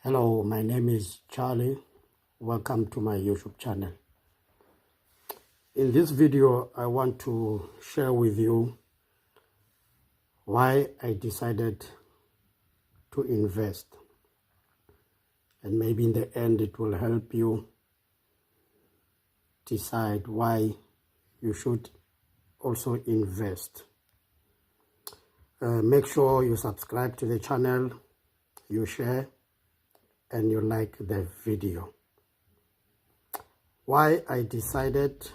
Hello, my name is Charlie. Welcome to my YouTube channel. In this video, I want to share with you why I decided to invest. And maybe in the end, it will help you decide why you should also invest. Make sure you subscribe to the channel, you share, and you like the video. Why I decided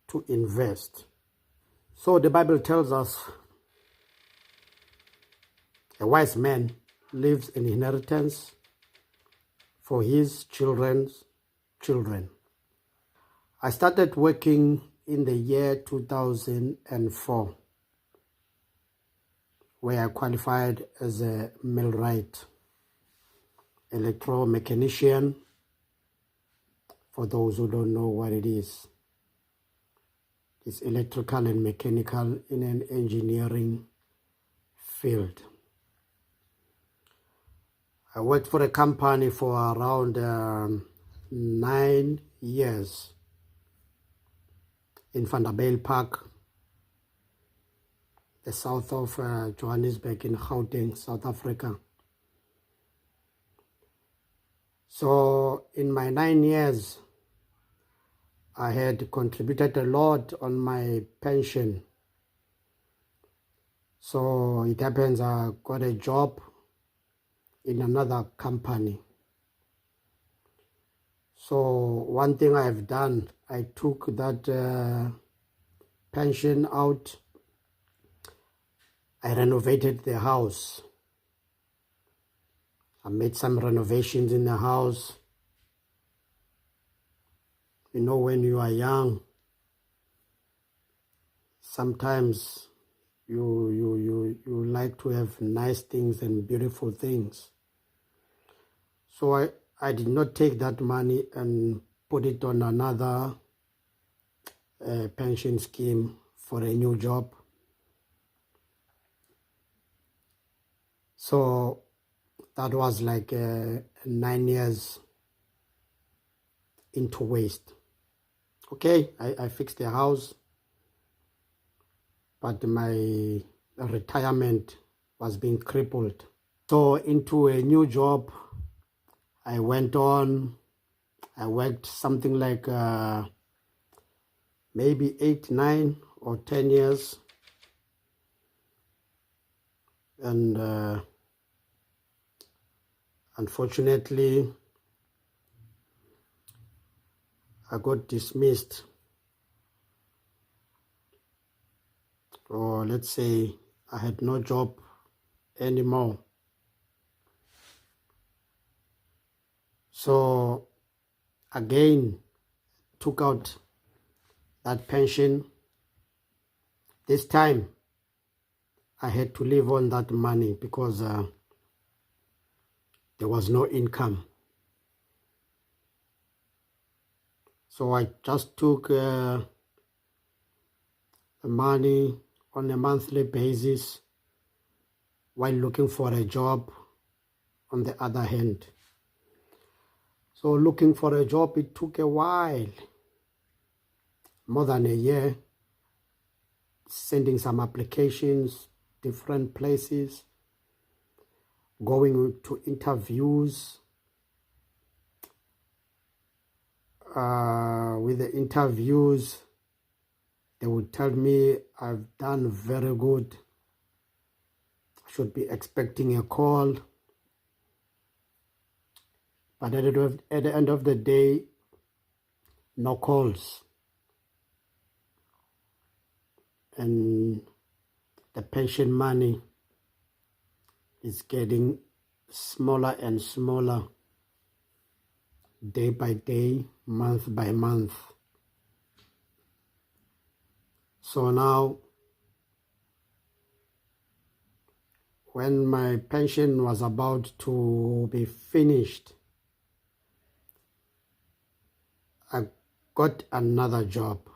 to invest. So the Bible tells us a wise man leaves an inheritance for his children's children. I started working in the year 2004, where I qualified as a millwright, electromechanician, for those who don't know what it is. It's electrical and mechanical in an engineering field. I worked for a company for around 9 years in Vanderbijlpark, the south of Johannesburg in Gauteng, South Africa. So in my 9 years, I had contributed a lot on my pension. So it happens I got a job in another company. So one thing I've done, I took that pension out. I renovated the house. I made some renovations in the house. You know, when you are young, sometimes you like to have nice things and beautiful things. So I did not take that money and put it on another pension scheme for a new job. So that was like 9 years into waste. Okay, I fixed the house, but my retirement was being crippled. So into a new job, I went on. I worked something like maybe 8, 9 or 10 years. And unfortunately, I got dismissed. Or let's say I had no job anymore. So again, took out that pension. This time, I had to live on that money because there was no income. So I just took the money on a monthly basis while looking for a job on the other hand. So looking for a job, it took a while, more than a year, sending some applications, different places, going to interviews. With the interviews, they would tell me I've done very good. I should be expecting a call. But at the end of the day, no calls. And the pension money is getting smaller and smaller day by day, month by month. So now, when my pension was about to be finished, I got another job.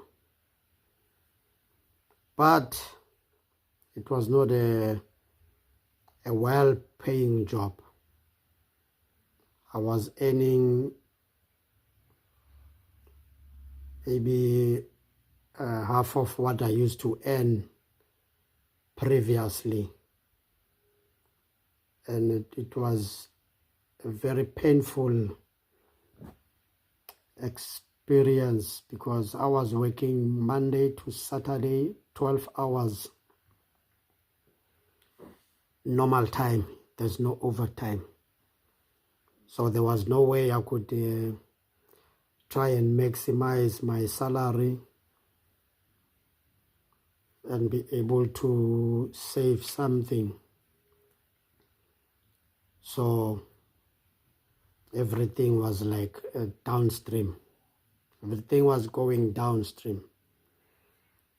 But it was not a well-paying job. I was earning maybe half of what I used to earn previously. And it was a very painful experience because I was working Monday to Saturday, 12 hours, normal time. There's no overtime. So there was no way I could try and maximize my salary and be able to save something. So everything was like downstream. Everything was going downstream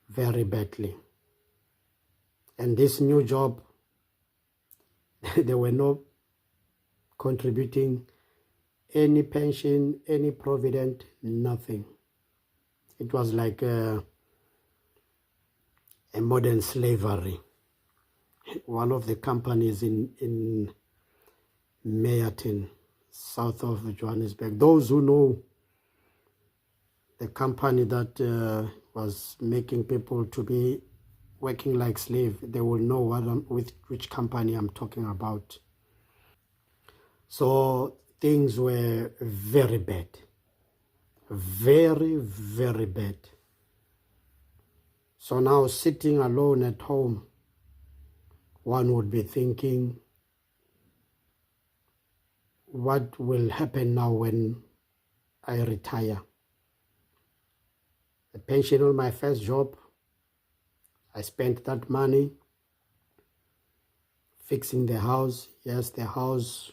very badly. And this new job, they were not contributing any pension, any provident, nothing. It was like a modern slavery. One of the companies in Meyerton, south of Johannesburg. Those who know the company that was making people to be working like slave, they will know which company I'm talking about. So things were very bad, very, very bad. So now sitting alone at home, one would be thinking, what will happen now when I retire? A pension on my first job, I spent that money fixing the house. Yes, the house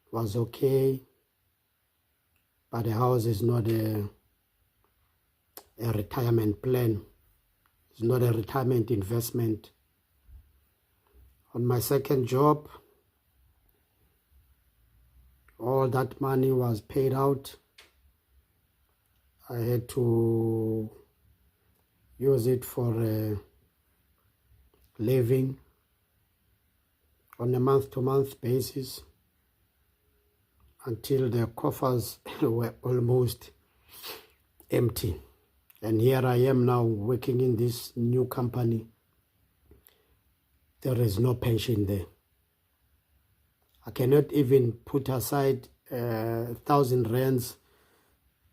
was okay, but the house is not a retirement plan. It's not a retirement investment. On my second job, all that money was paid out. I had to use it for living on a month-to-month basis until the coffers were almost empty. And here I am now working in this new company. There is no pension there. I cannot even put aside 1,000 rands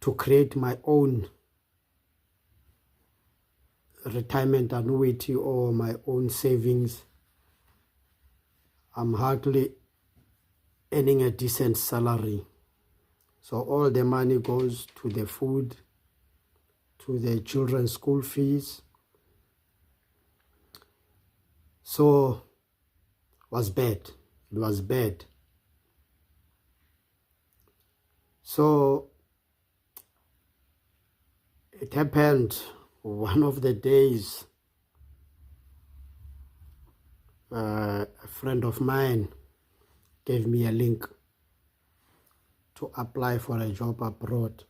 to create my own retirement annuity or my own savings. I'm hardly earning a decent salary. So all the money goes to the food, to the children's school fees. So it was bad. It was bad. So it happened one of the days, a friend of mine gave me a link to apply for a job abroad.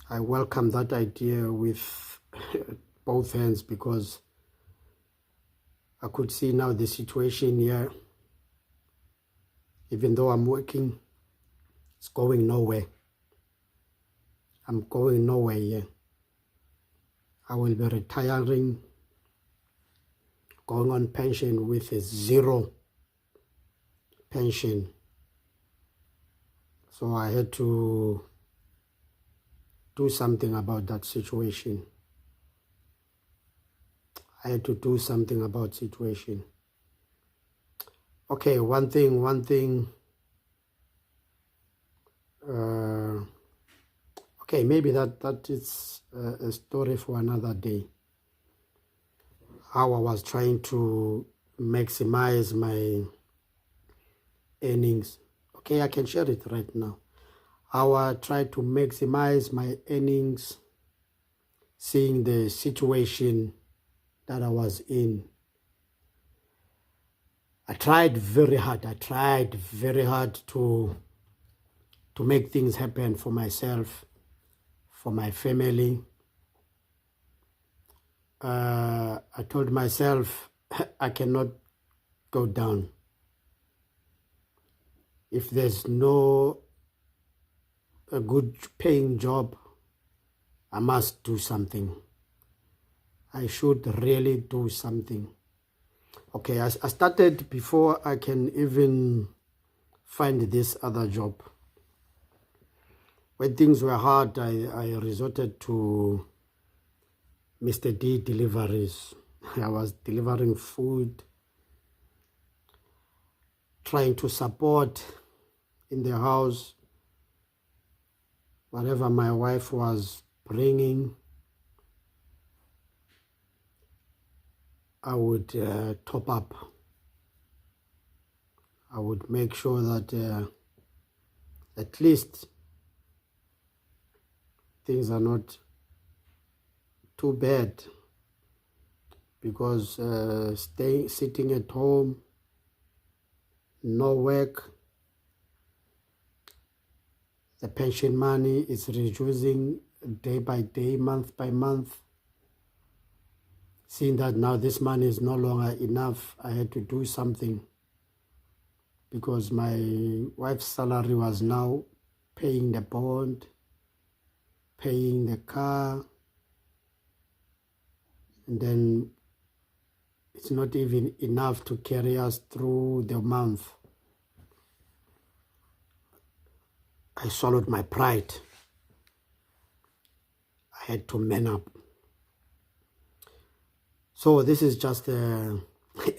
I welcome that idea with both hands because I could see now the situation here. Even though I'm working, it's going nowhere. I'm going nowhere here. I will be retiring, going on pension with a zero pension. So I had to do something about that situation. I had to do something about situation. Okay, one thing. Okay, maybe that is a story for another day. How I was trying to maximize my earnings. Okay, I can share it right now. How I tried to maximize my earnings, seeing the situation that I was in. I tried very hard. to make things happen for myself, for my family. I told myself I cannot go down. if there's no a good paying job, I must do something. I should really do something. Okay, I started before I can even find this other job. When things were hard, I resorted to Mr. D deliveries. I was delivering food, trying to support in the house whatever my wife was bringing. I would top up. I would make sure that at least things are not too bad, because sitting at home, no work, the pension money is reducing day by day, month by month. Seeing that now this money is no longer enough, I had to do something, because my wife's salary was now paying the bond, paying the car, and then it's not even enough to carry us through the month. I swallowed my pride. I had to man up. So this is just an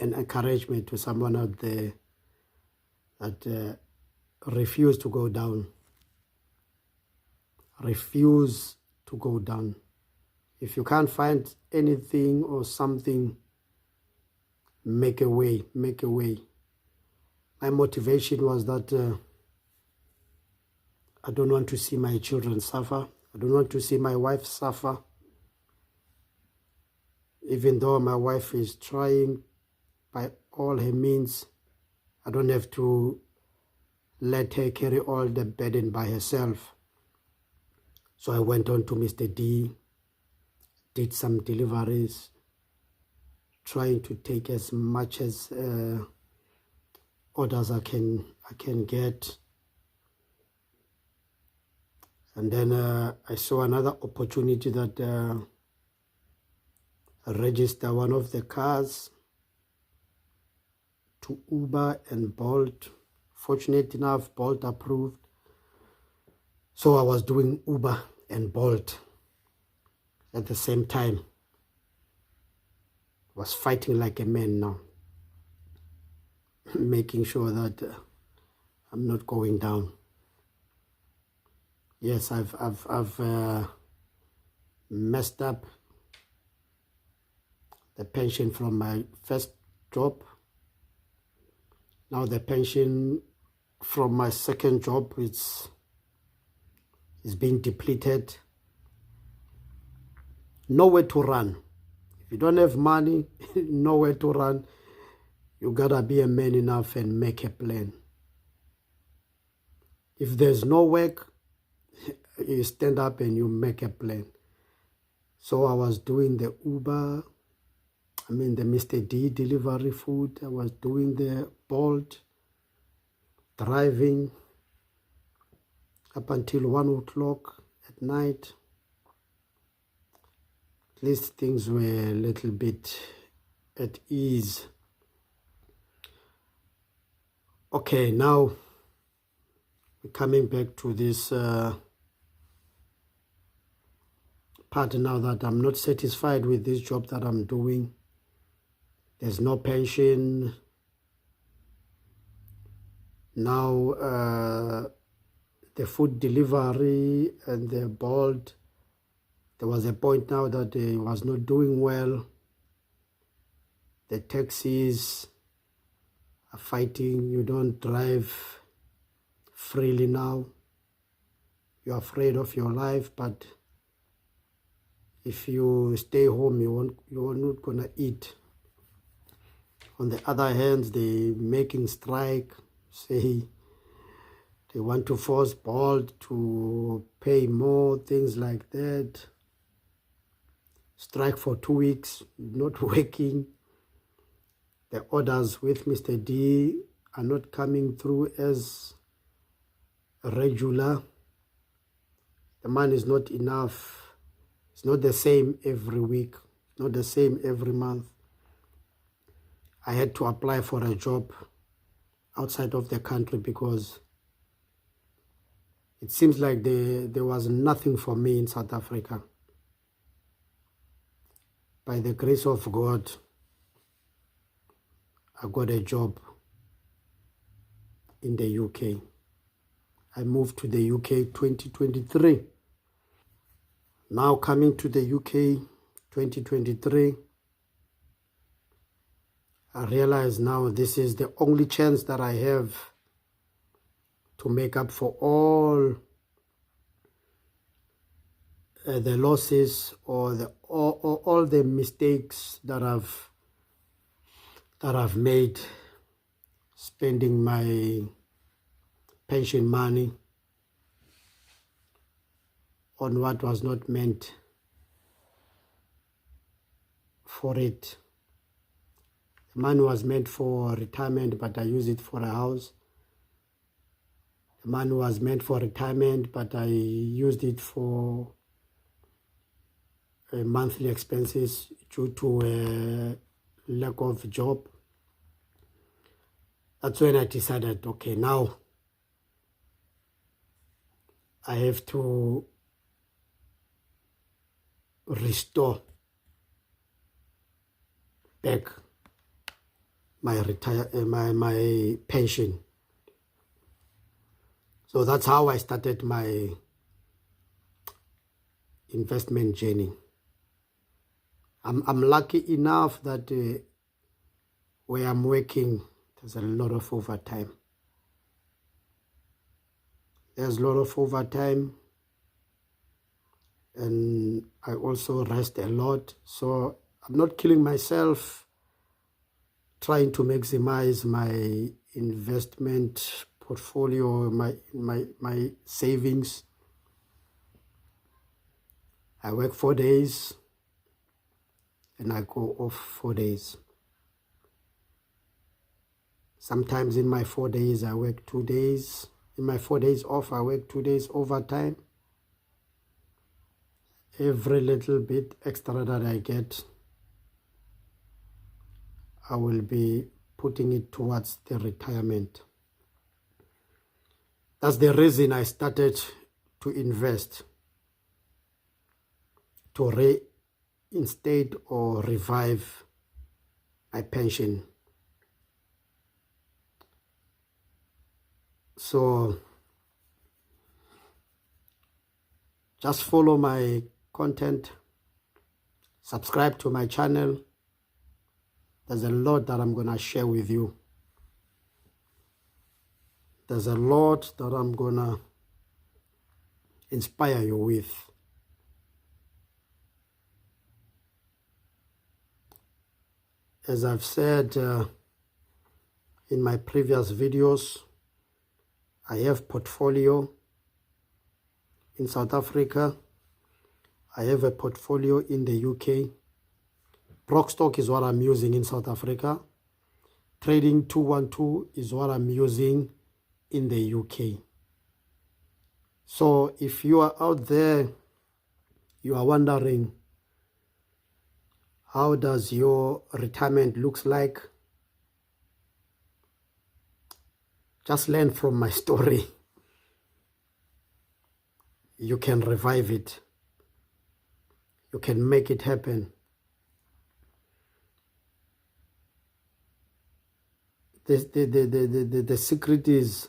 encouragement to someone out there that refuse to go down. Refuse to go down. If you can't find anything or something, make a way, make a way. My motivation was that I don't want to see my children suffer. I don't want to see my wife suffer. Even though my wife is trying by all her means, I don't have to let her carry all the burden by herself. So I went on to Mr. D, did some deliveries, trying to take as much as orders I can get. And then I saw another opportunity that register one of the cars to Uber and Bolt. Fortunate enough, Bolt approved. So I was doing Uber and Bolt at the same time. I was fighting like a man now, making sure that I'm not going down. Yes, I've messed up the pension from my first job. Now the pension from my second job is being depleted. Nowhere to run. If you don't have money, nowhere to run. You gotta be a man enough and make a plan. If there's no work, you stand up and you make a plan. So I was doing the Uber, the Mr. D delivery food. I was doing the Bolt, driving up until 1 o'clock at night. At least things were a little bit at ease. Okay, now we're coming back to this part now that I'm not satisfied with this job that I'm doing. There's no pension. Now the food delivery and the Bolt, there was a point now that it was not doing well. The taxis are fighting. You don't drive freely now. You're afraid of your life, but if you stay home, you're not gonna eat. On the other hand, they making strike, say they want to force Bolt to pay more, things like that. Strike for 2 weeks, not working. The orders with Mr. D are not coming through as regular. The money is not enough. It's not the same every week, not the same every month. I had to apply for a job outside of the country because it seems like there was nothing for me in South Africa. By the grace of God, I got a job in the UK. I moved to the UK 2023. Now coming to the UK 2023, I realize now this is the only chance that I have to make up for all the losses or all the mistakes that I've made spending my pension money on what was not meant for it. The money was meant for retirement, but I used it for a house. The money was meant for retirement, but I used it for monthly expenses due to a lack of job. That's when I decided, okay, now I have to restore back my my pension. So that's how I started my investment journey. I'm lucky enough that where I'm working, there's a lot of overtime. There's a lot of overtime, and I also rest a lot. So I'm not killing myself trying to maximize my investment portfolio, my savings. I work 4 days and I go off 4 days. Sometimes in my 4 days I work 2 days. In my 4 days off I work 2 days overtime. Every little bit extra that I get, I will be putting it towards the retirement. That's the reason I started to invest, to reinstate or revive my pension. So just follow my content, subscribe to my channel. There's a lot that I'm going to share with you. There's a lot that I'm going to inspire you with. As I've said in my previous videos, I have portfolio in South Africa. I have a portfolio in the UK. Brockstock is what I'm using in South Africa. Trading 212 is what I'm using in the UK. So if you are out there, you are wondering, how does your retirement looks like? Just learn from my story. You can revive it. You can make it happen. The secret is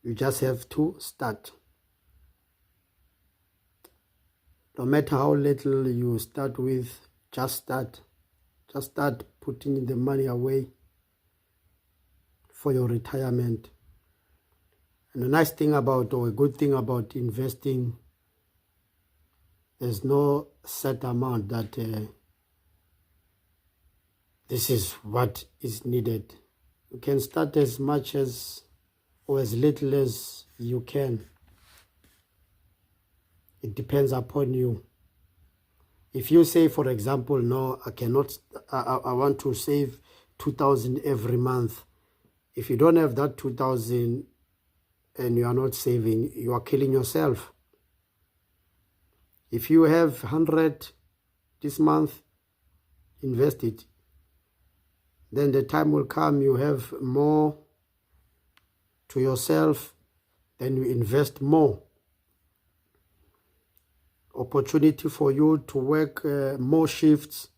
you just have to start. No matter how little you start with, just start. Just start putting the money away for your retirement. And the nice thing about, or a good thing about investing, there's no set amount that this is what is needed. You can start as much as or as little as you can. It depends upon you. If you say, for example, no, I cannot, I want to save 2,000 every month. If you don't have that 2,000 and you are not saving, you are killing yourself. If you have 100 this month, invest it. Then the time will come, you have more to yourself, then you invest more. Opportunity for you to work more shifts,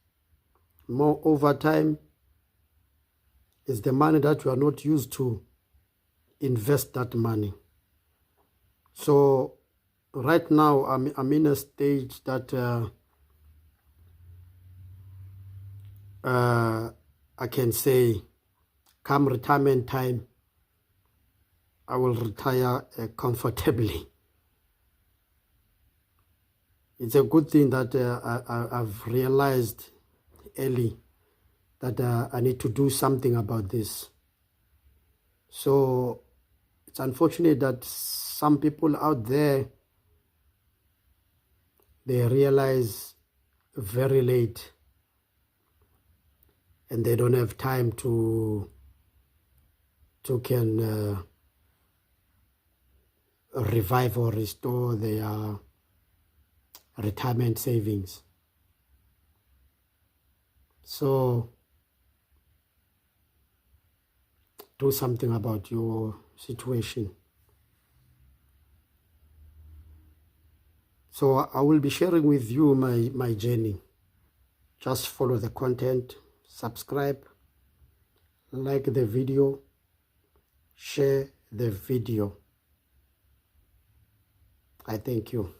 more overtime, is the money that you are not used to. Invest that money. So right now I'm in a stage that I can say come retirement time, I will retire comfortably. It's a good thing that I've realized early that I need to do something about this. So it's unfortunate that some people out there, they realize very late and they don't have time to can revive or restore their retirement savings. So do something about your situation. So I will be sharing with you my journey. Just follow the content, subscribe, like the video, share the video. I thank you.